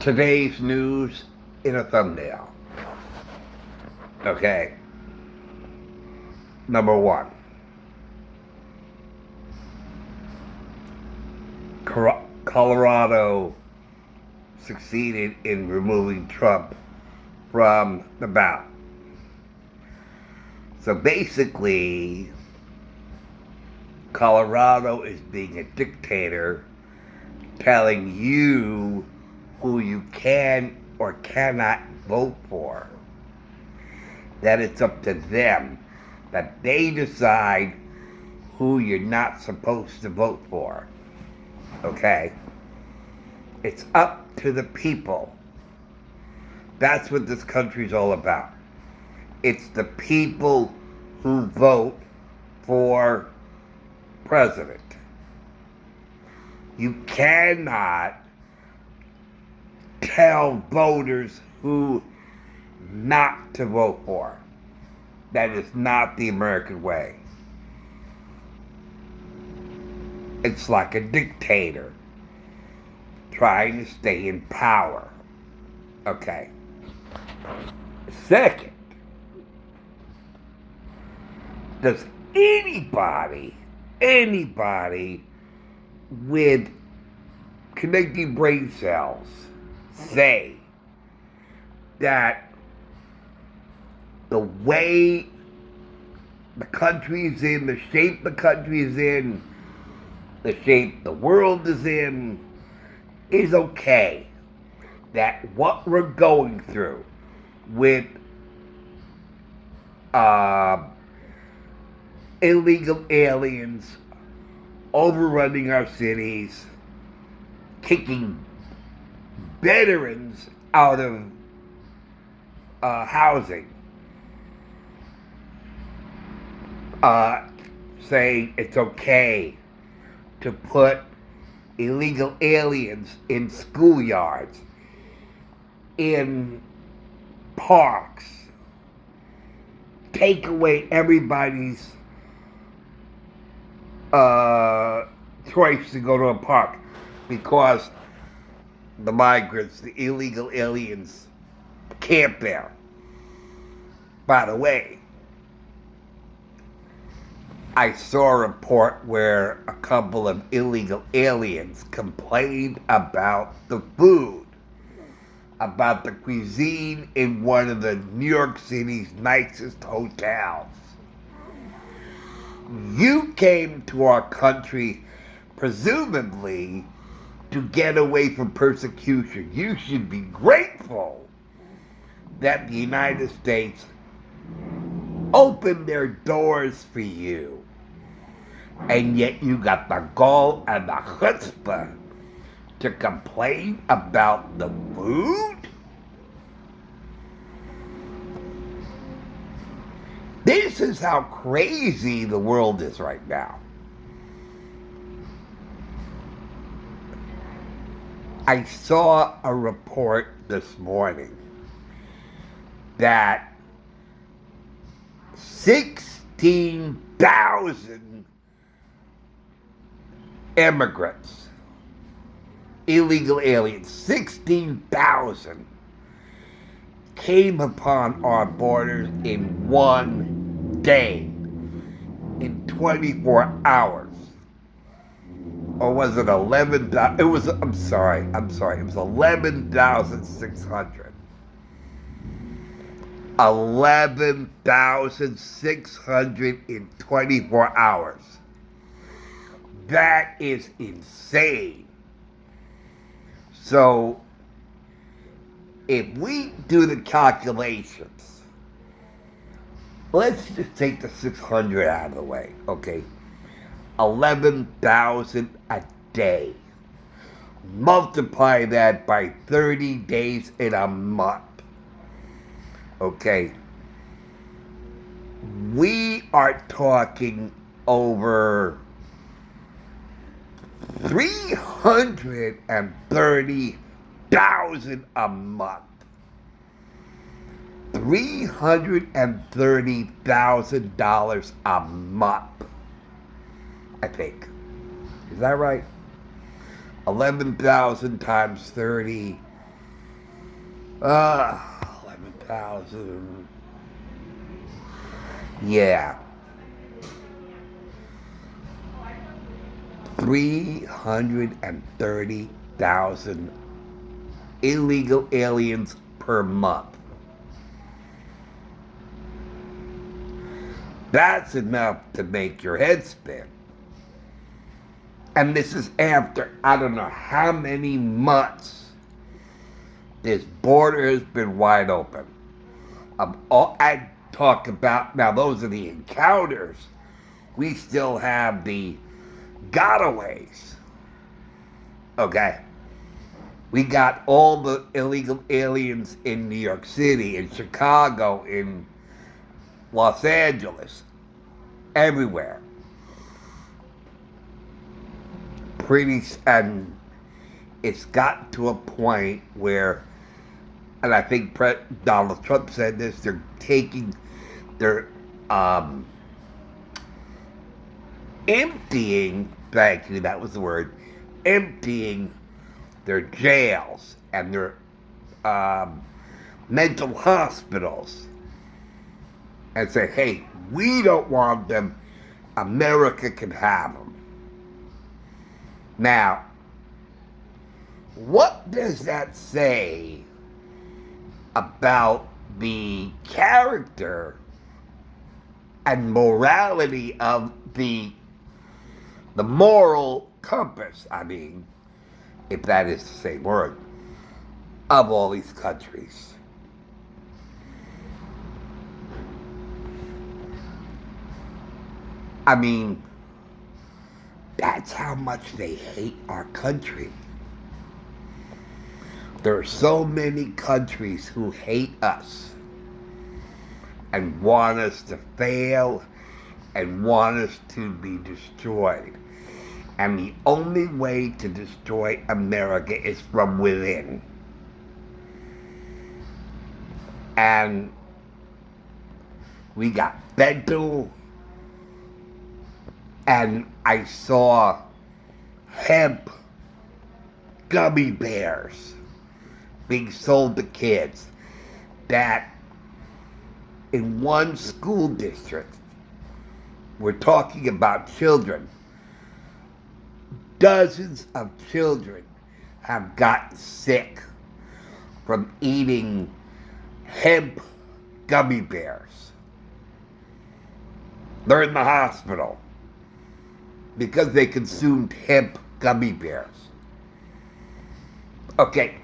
today's news in a thumbnail. Okay. Number one. Colorado succeeded in removing Trump from the ballot. So basically, Colorado is being a dictator, telling you who you can or cannot vote for. That it's up to them, that they decide who you're not supposed to vote for. Okay? It's up to the people. That's what this country's all about. It's the people who vote for president. You cannot tell voters who not to vote for. That is not the American way. It's like a dictator trying to stay in power. Okay. Second, does anybody with connecting brain cells say that the way the country is in, the shape the country is in, the shape the world is in, is okay? That what we're going through with illegal aliens overrunning our cities, kicking veterans out of housing, saying it's okay to put illegal aliens in schoolyards, in parks, take away everybody's choice to go to a park because the migrants, the illegal aliens, camp there. By the way, I saw a report where a couple of illegal aliens complained about the food, about the cuisine in one of the New York City's nicest hotels. You came to our country presumably to get away from persecution. You should be grateful that the United States opened their doors for you. And yet you got the gall and the chutzpah to complain about the food? This is how crazy the world is right now. I saw a report this morning that 16,000 immigrants, illegal aliens, 16,000 came upon our borders in one day, in 24 hours. Or was it 11,000? It was, I'm sorry, it was 11,600. 11,600 in 24 hours. That is insane. So, if we do the calculations, let's just take the 600 out of the way, okay? 11,000 a day. Multiply that by 30 days in a month. Okay? We are talking over 330,000 a month. $330,000 a month, I think. Is that right? 11,000 times 30 11,000. Yeah. 330,000 illegal aliens per month. That's enough to make your head spin. And this is after I don't know how many months this border has been wide open. I talk about, now those are the encounters. We still have the gotaways. Okay? We got all the illegal aliens in New York City, in Chicago, in Los Angeles, everywhere. And it's got to a point where, and I think Donald Trump said this, they're emptying, thank you, that was the word, emptying their jails and their mental hospitals and say, hey, we don't want them, America can have them. Now, what does that say about the character and morality of the moral compass, I mean, if that is the same word, of all these countries? I mean, that's how much they hate our country. There are so many countries who hate us and want us to fail and want us to be destroyed. And the only way to destroy America is from within. And we got fentanyl, and I saw hemp gummy bears being sold to kids that in one school district, we're talking about children. Dozens of children have gotten sick from eating hemp gummy bears. They're in the hospital because they consumed hemp gummy bears. Okay.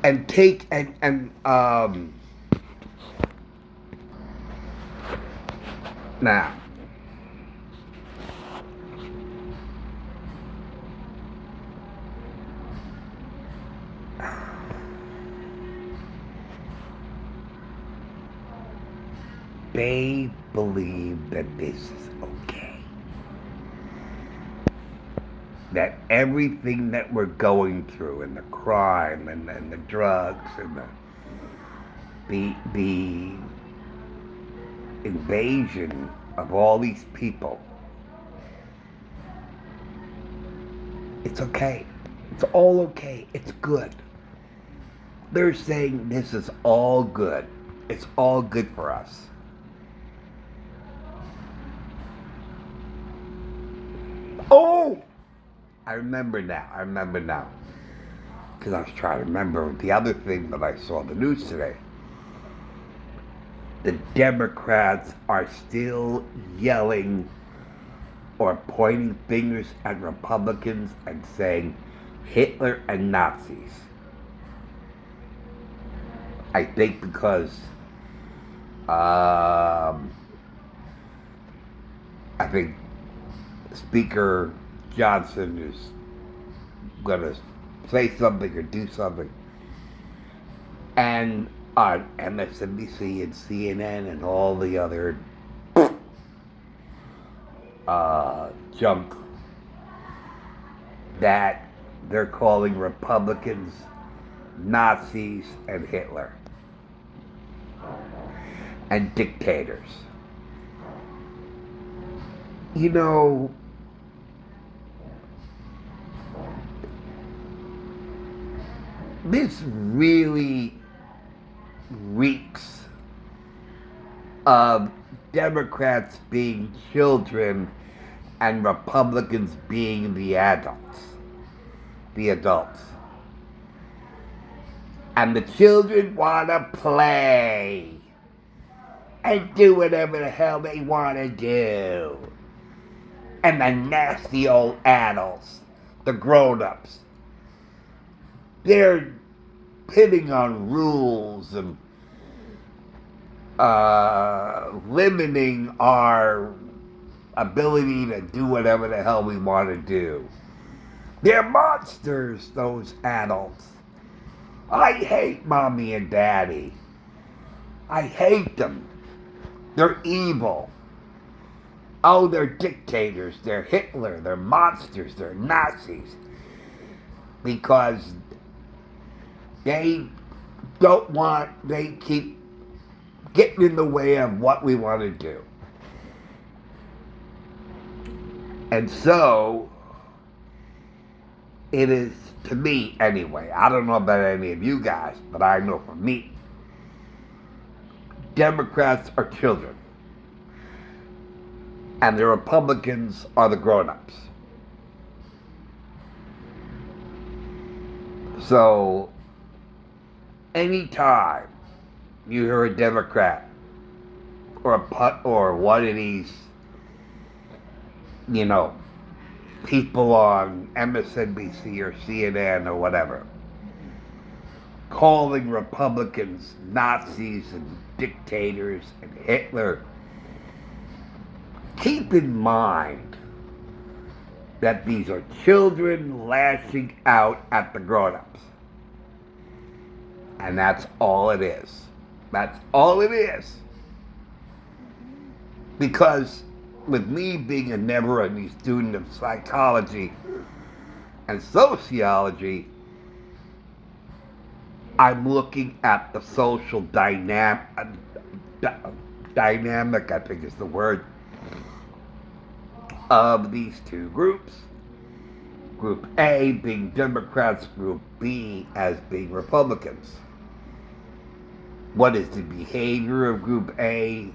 And take now they believe that this is okay. That everything that we're going through, and the crime, and the drugs, and the invasion of all these people, it's okay. It's all okay. It's good. They're saying this is all good. It's all good for us. Oh! I remember now. Because I was trying to remember the other thing that I saw in the news today. The Democrats are still yelling or pointing fingers at Republicans and saying Hitler and Nazis. I think because I think Speaker Johnson is going to say something or do something. And on MSNBC and CNN and all the other junk that they're calling Republicans Nazis and Hitler and dictators. You know, this really reeks of Democrats being children and Republicans being the adults. The adults. And the children want to play and do whatever the hell they want to do. And the nasty old adults, the grown-ups, they're pitting on rules and limiting our ability to do whatever the hell we want to do. They're monsters, those adults. I hate mommy and daddy. I hate them. They're evil. Oh, they're dictators. They're Hitler. They're monsters. They're Nazis. Because they keep getting in the way of what we want to do. And so, it is, to me anyway, I don't know about any of you guys, but I know for me, Democrats are children. And the Republicans are the grown-ups. So, anytime you hear a Democrat or one of these, people on MSNBC or CNN or whatever, calling Republicans Nazis and dictators and Hitler, keep in mind that these are children lashing out at the grown-ups. And that's all it is. That's all it is. Because with me being a never-ending student of psychology and sociology, I'm looking at the social dynamic, I think is the word, of these two groups. Group A being Democrats, Group B as being Republicans. What is the behavior of Group A,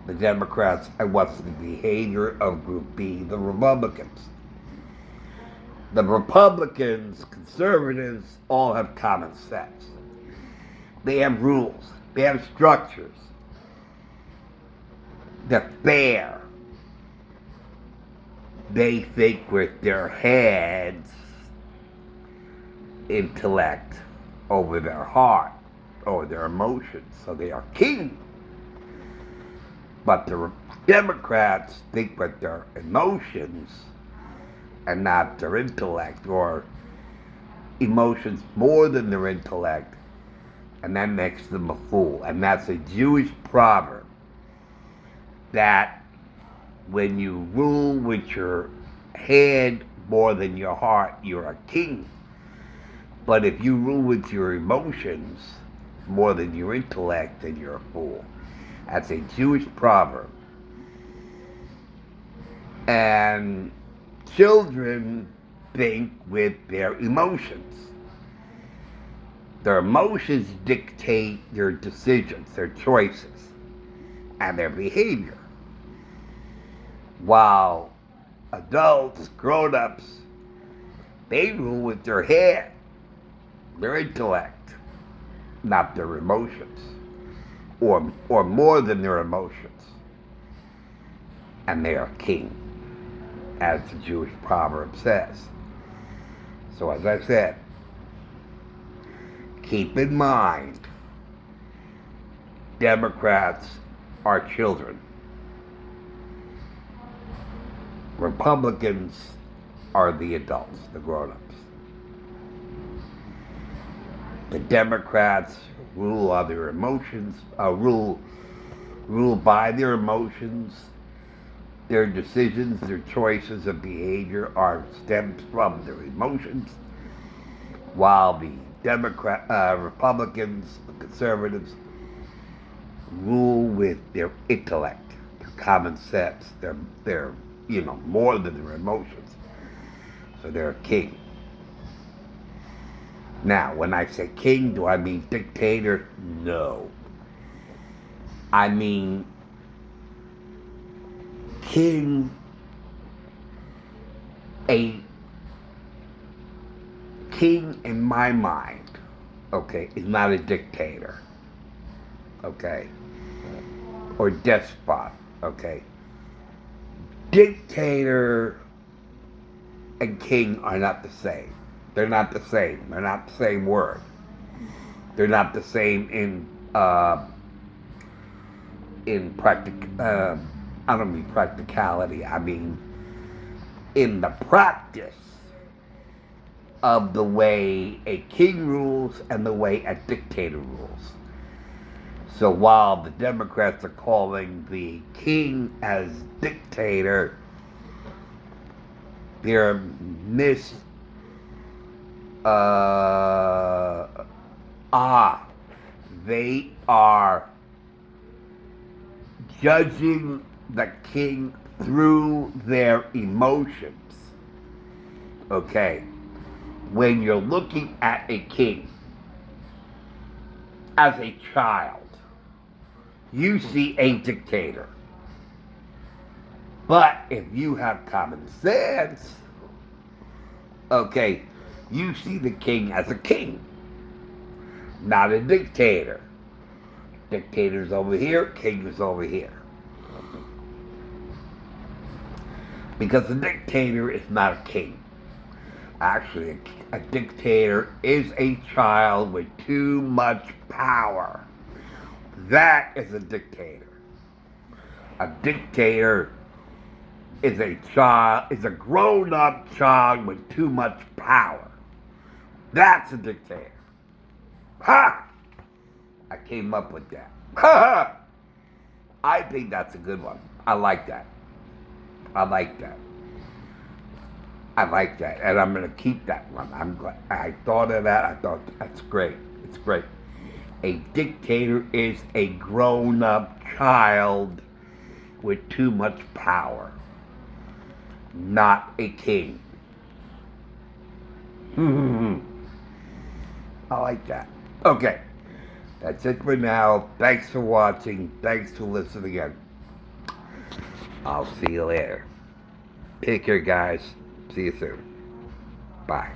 the Democrats, and what's the behavior of Group B, the Republicans? The Republicans, conservatives, all have common sense. They have rules. They have structures. They're fair. They think with their heads, intellect over their heart, over their emotions, so they are king. But the Democrats think with their emotions and not their intellect, or emotions more than their intellect, and that makes them a fool. And that's a Jewish proverb that when you rule with your head more than your heart, you're a king. But if you rule with your emotions more than your intellect, then you're a fool. That's a Jewish proverb. And children think with their emotions. Their emotions dictate their decisions, their choices, and their behavior. While adults, grown-ups, they rule with their head, their intellect, not their emotions, or more than their emotions. And they are king, as the Jewish proverb says. So as I said, keep in mind, Democrats are children. Republicans are the adults, the grown-ups. The Democrats rule on their emotions, rule by their emotions. Their decisions, their choices of behavior are stemmed from their emotions, while the Republicans, the conservatives, rule with their intellect, their common sense, their more than their emotions. So they're a king. Now, when I say king, do I mean dictator? No. I mean king, a king in my mind, okay, is not a dictator, okay, or despot, okay. Dictator and king are not the same. They're not the same. They're not the same word. They're not the same in I don't mean practicality. I mean in the practice of the way a king rules and the way a dictator rules. So while the Democrats are calling the king as dictator, they're they are judging the king through their emotions. Okay. When you're looking at a king as a child, you see a dictator. But if you have common sense, okay, you see the king as a king, not a dictator. Dictator's over here, king is over here. Because a dictator is not a king. Actually, a dictator is a child with too much power. That is a dictator. A dictator is a grown-up child with too much power. That's a dictator. Ha! I came up with that. Ha! I think that's a good one. I like that. I like that. And I'm going to keep that one. I'm glad. I thought of that. I thought that's great. It's great. A dictator is a grown-up child with too much power, not a king. I like that. Okay. That's it for now. Thanks for watching. Thanks for listening again. I'll see you later. Take care, guys. See you soon. Bye.